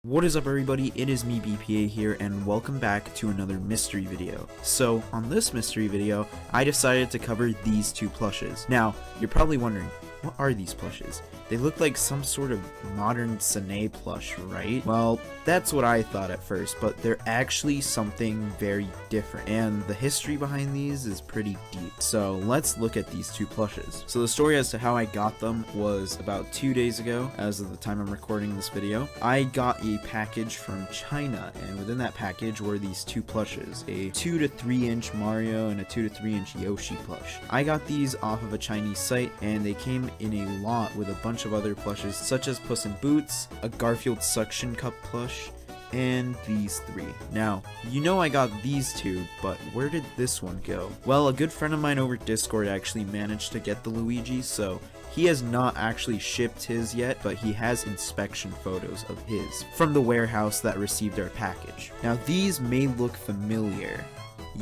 What is up everybody, it is me BPA here and welcome back to another mystery video. So on this mystery video, I decided to cover these two plushes. Now, you're probably wondering, what are these plushes? They look like some sort of modern Sine plush, right? Well, that's what I thought at first, but they're actually something very different, and the history behind these is pretty deep. So let's look at these two plushes. So the story as to how I got them was about 2 days ago, as of the time I'm recording this video. I got a package from China, and within that package were these two plushes, a 2 to 3 inch Mario and a 2 to 3 inch Yoshi plush. I got these off of a Chinese site, and they came in a lot with a bunch of other plushes such as Puss in Boots, a Garfield suction cup plush, and these three. Now, you know I got these two, but where did this one go? Well, a good friend of mine over Discord actually managed to get the Luigi, so he has not actually shipped his yet, but he has inspection photos of his from the warehouse that received our package. Now, these may look familiar.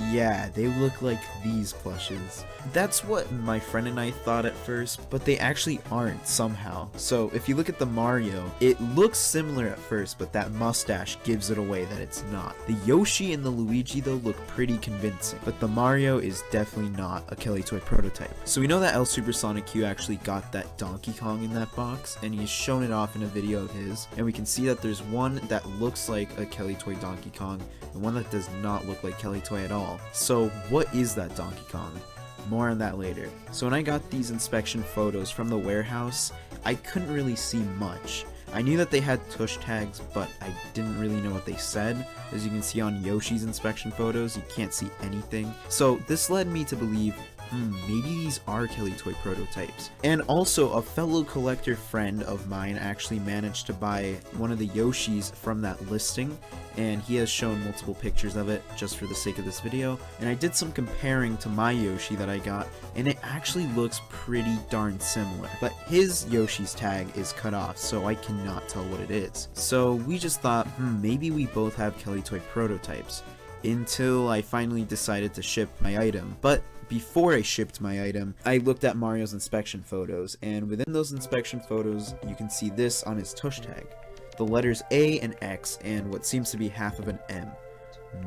Yeah, they look like these plushes. That's what my friend and I thought at first, but they actually aren't somehow. So if you look at the Mario, it looks similar at first, but that mustache gives it away that it's not. The Yoshi and the Luigi though look pretty convincing, but the Mario is definitely not a Kelly Toy prototype. So we know that El Supersonic Q actually got that Donkey Kong in that box, and he's shown it off in a video of his, and we can see that there's one that looks like a Kelly Toy Donkey Kong, and one that does not look like Kelly Toy at all. So what is that Donkey Kong? More on that later. So when I got these inspection photos from the warehouse, I couldn't really see much. I knew that they had tush tags, but I didn't really know what they said. As you can see on Yoshi's inspection photos, you can't see anything. So this led me to believe, maybe these are Kelly Toy prototypes. And also, a fellow collector friend of mine actually managed to buy one of the Yoshis from that listing, and he has shown multiple pictures of it just for the sake of this video. And I did some comparing to my Yoshi that I got, and it actually looks pretty darn similar. But his Yoshi's tag is cut off, so I cannot tell what it is. So we just thought, maybe we both have Kelly Toy prototypes, until I finally decided to ship my item. But before I shipped my item, I looked at Mario's inspection photos, and within those inspection photos, you can see this on his tush tag. The letters A and X, and what seems to be half of an M.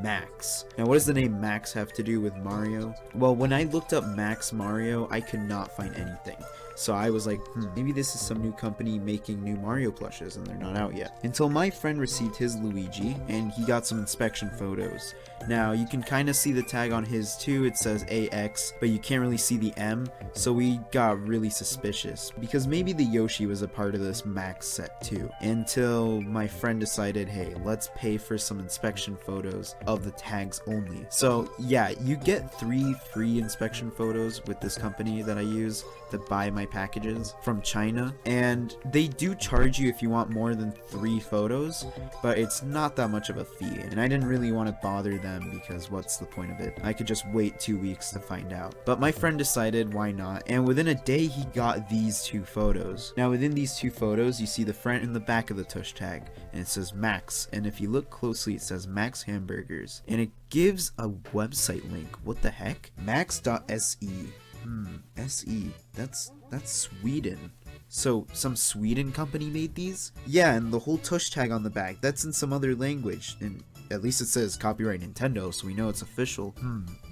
Max. Now what does the name Max have to do with Mario? Well, when I looked up Max Mario, I could not find anything. So I was like, maybe this is some new company making new Mario plushes and they're not out yet. Until my friend received his Luigi and he got some inspection photos. Now you can kind of see the tag on his too, it says AX, but you can't really see the M, so we got really suspicious because maybe the Yoshi was a part of this Max set too. Until my friend decided, hey, let's pay for some inspection photos of the tags only. So yeah, you get 3 free inspection photos with this company that I use to buy my packages from China, and they do charge you if you want more than 3 photos, but it's not that much of a fee, and I didn't really want to bother them because what's the point of it? I could just wait 2 weeks to find out. But my friend decided why not, and within a day he got these 2 photos. Now within these 2 photos you see the front and the back of the tush tag, and it says Max, and if you look closely it says Max Hamburgers, and it gives a website link. What the heck? Max.se. SE. That's Sweden. So some Sweden company made these? Yeah, and the whole tush tag on the back, that's in some other language, and at least it says copyright Nintendo, so we know it's official.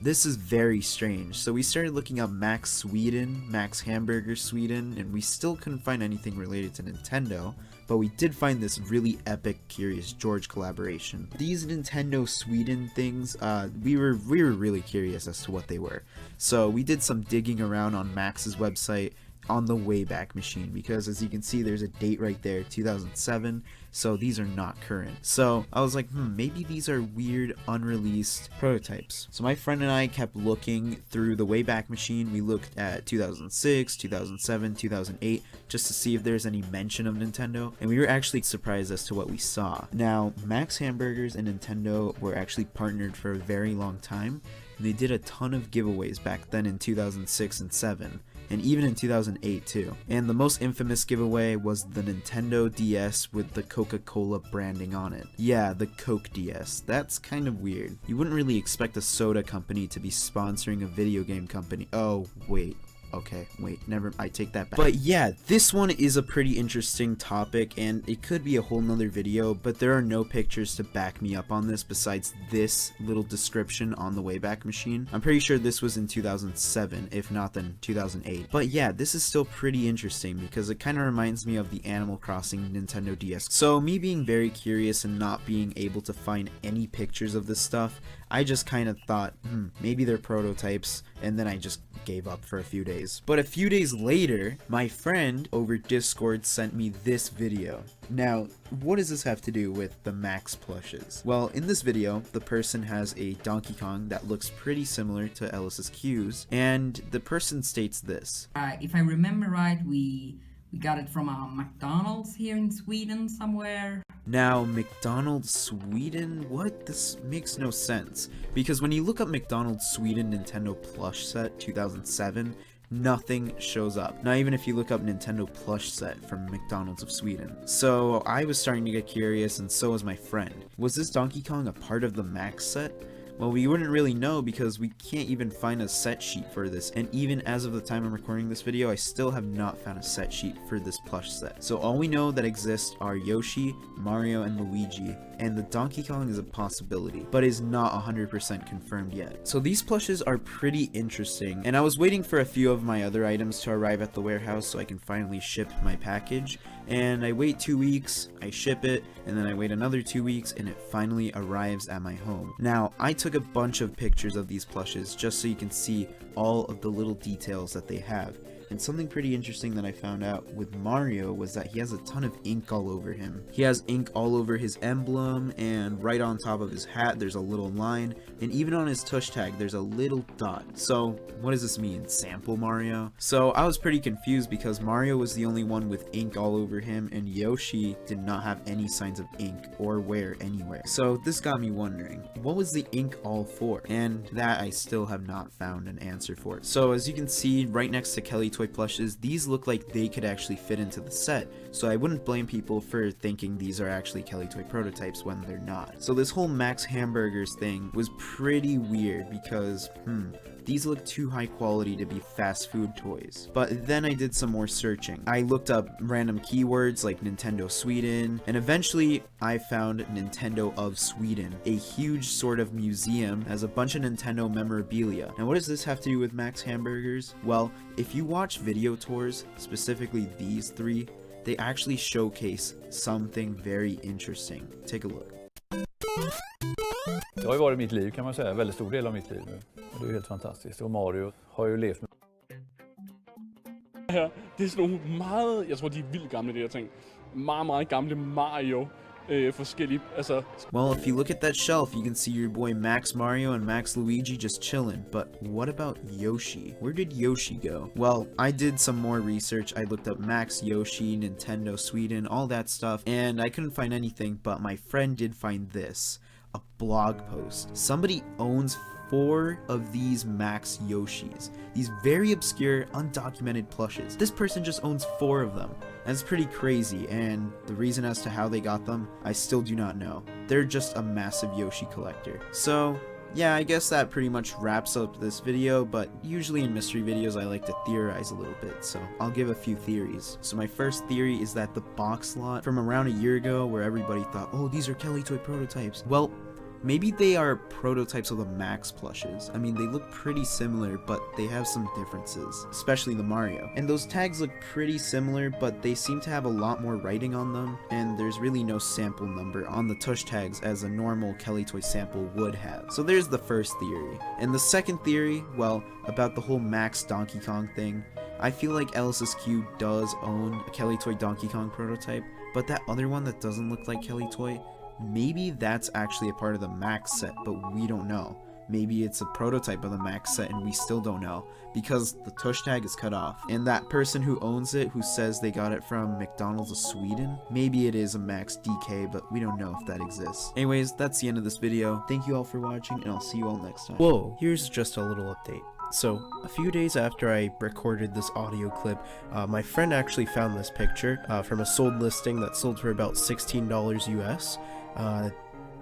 This is very strange. So we started looking up Max Sweden, Max Hamburger Sweden, and we still couldn't find anything related to Nintendo, but we did find this really epic Curious George collaboration. These Nintendo Sweden things, we were really curious as to what they were. So we did some digging around on Max's website on the Wayback Machine, because as you can see there's a date right there, 2007, so these are not current. So I was like, maybe these are weird unreleased prototypes. So my friend and I kept looking through the Wayback Machine. We looked at 2006, 2007, 2008 just to see if there's any mention of Nintendo, and we were actually surprised as to what we saw. Now Max Hamburgers and Nintendo were actually partnered for a very long time, and they did a ton of giveaways back then in 2006 and 7. And even in 2008 too. And the most infamous giveaway was the Nintendo DS with the Coca-Cola branding on it. Yeah, the Coke DS. That's kind of weird. You wouldn't really expect a soda company to be sponsoring a video game company. Oh, wait. Okay, wait, I take that back. But yeah, this one is a pretty interesting topic, and it could be a whole nother video, but there are no pictures to back me up on this besides this little description on the Wayback Machine. I'm pretty sure this was in 2007, if not then 2008. But yeah, this is still pretty interesting because it kind of reminds me of the Animal Crossing Nintendo DS. So me being very curious and not being able to find any pictures of this stuff, I just kind of thought, maybe they're prototypes, and then I just gave up for a few days. But a few days later, my friend over Discord sent me this video. Now, what does this have to do with the Max plushes? Well, in this video, the person has a Donkey Kong that looks pretty similar to Ellis's Q's, and the person states this. If I remember right, we got it from a McDonald's here in Sweden somewhere. Now, McDonald's Sweden? What? This makes no sense. Because when you look up McDonald's Sweden Nintendo Plush Set 2007, nothing shows up. Not even if you look up Nintendo Plush Set from McDonald's of Sweden. So I was starting to get curious, and so was my friend. Was this Donkey Kong a part of the Max set? Well, we wouldn't really know because we can't even find a set sheet for this, and even as of the time I'm recording this video, I still have not found a set sheet for this plush set. So all we know that exists are Yoshi, Mario, and Luigi, and the Donkey Kong is a possibility, but is not 100% confirmed yet. So these plushes are pretty interesting, and I was waiting for a few of my other items to arrive at the warehouse so I can finally ship my package, and I wait 2 weeks, I ship it, and then I wait another 2 weeks, and it finally arrives at my home. Now, I took a bunch of pictures of these plushes just so you can see all of the little details that they have. And something pretty interesting that I found out with Mario was that he has a ton of ink all over him. He has ink all over his emblem, and right on top of his hat there's a little line, and even on his tush tag there's a little dot. So what does this mean? Sample Mario? So I was pretty confused because Mario was the only one with ink all over him, and Yoshi did not have any signs of ink or wear anywhere. So this got me wondering, what was the ink all for? And that I still have not found an answer for. So as you can see right next to Kelly Toy plushes, these look like they could actually fit into the set, so I wouldn't blame people for thinking these are actually Kelly Toy prototypes when they're not. So this whole Max Hamburgers thing was pretty weird because, these look too high quality to be fast food toys. But then I did some more searching. I looked up random keywords like Nintendo Sweden, and eventually I found Nintendo of Sweden, a huge sort of museum, has a bunch of Nintendo memorabilia. Now what does this have to do with Max Hamburgers? Well, if you watch video tours, specifically these three, they actually showcase something very interesting. Take a look. Det har ju varit mitt liv kan man säga, en väldigt stor del av mitt liv nu. Och det är helt fantastiskt. Och Mario har ju levt med. Her, det er sådan nogle meget, jeg tror de er vildt gamle det her ting. Meget gamle Mario. Forskellige, altså. Well, if you look at that shelf, you can see your boy Max Mario and Max Luigi just chilling. But what about Yoshi? Where did Yoshi go? Well, I did some more research. I looked up Max Yoshi, Nintendo Sweden, all that stuff, and I couldn't find anything, but my friend did find this. A blog post. Somebody owns 4 of these Max Yoshis. These very obscure, undocumented plushes. This person just owns 4 of them. That's pretty crazy, and the reason as to how they got them, I still do not know. They're just a massive Yoshi collector. So, yeah, I guess that pretty much wraps up this video, but usually in mystery videos I like to theorize a little bit, so I'll give a few theories. So my first theory is that the box lot from around a year ago where everybody thought, oh, these are Kelly Toy prototypes. Well, maybe they are prototypes of the Max plushes. I mean, they look pretty similar, but they have some differences, especially the Mario. And those tags look pretty similar, but they seem to have a lot more writing on them, and there's really no sample number on the tush tags as a normal Kelly Toy sample would have. So there's the first theory. And the second theory, well, about the whole Max Donkey Kong thing, I feel like Ellis's Cube does own a Kelly Toy Donkey Kong prototype, but that other one that doesn't look like Kelly Toy, maybe that's actually a part of the Max set, but we don't know. Maybe it's a prototype of the Max set and we still don't know because the tush tag is cut off. And that person who owns it, who says they got it from McDonald's of Sweden, maybe it is a Max DK, but we don't know if that exists. Anyways, that's the end of this video. Thank you all for watching, and I'll see you all next time. Whoa, here's just a little update. So, a few days after I recorded this audio clip, my friend actually found this picture from a sold listing that sold for about $16 US.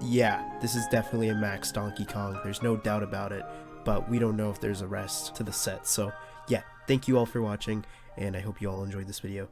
Yeah, this is definitely a Max Donkey Kong, there's no doubt about it, but we don't know if there's a rest to the set, so yeah, thank you all for watching, and I hope you all enjoyed this video.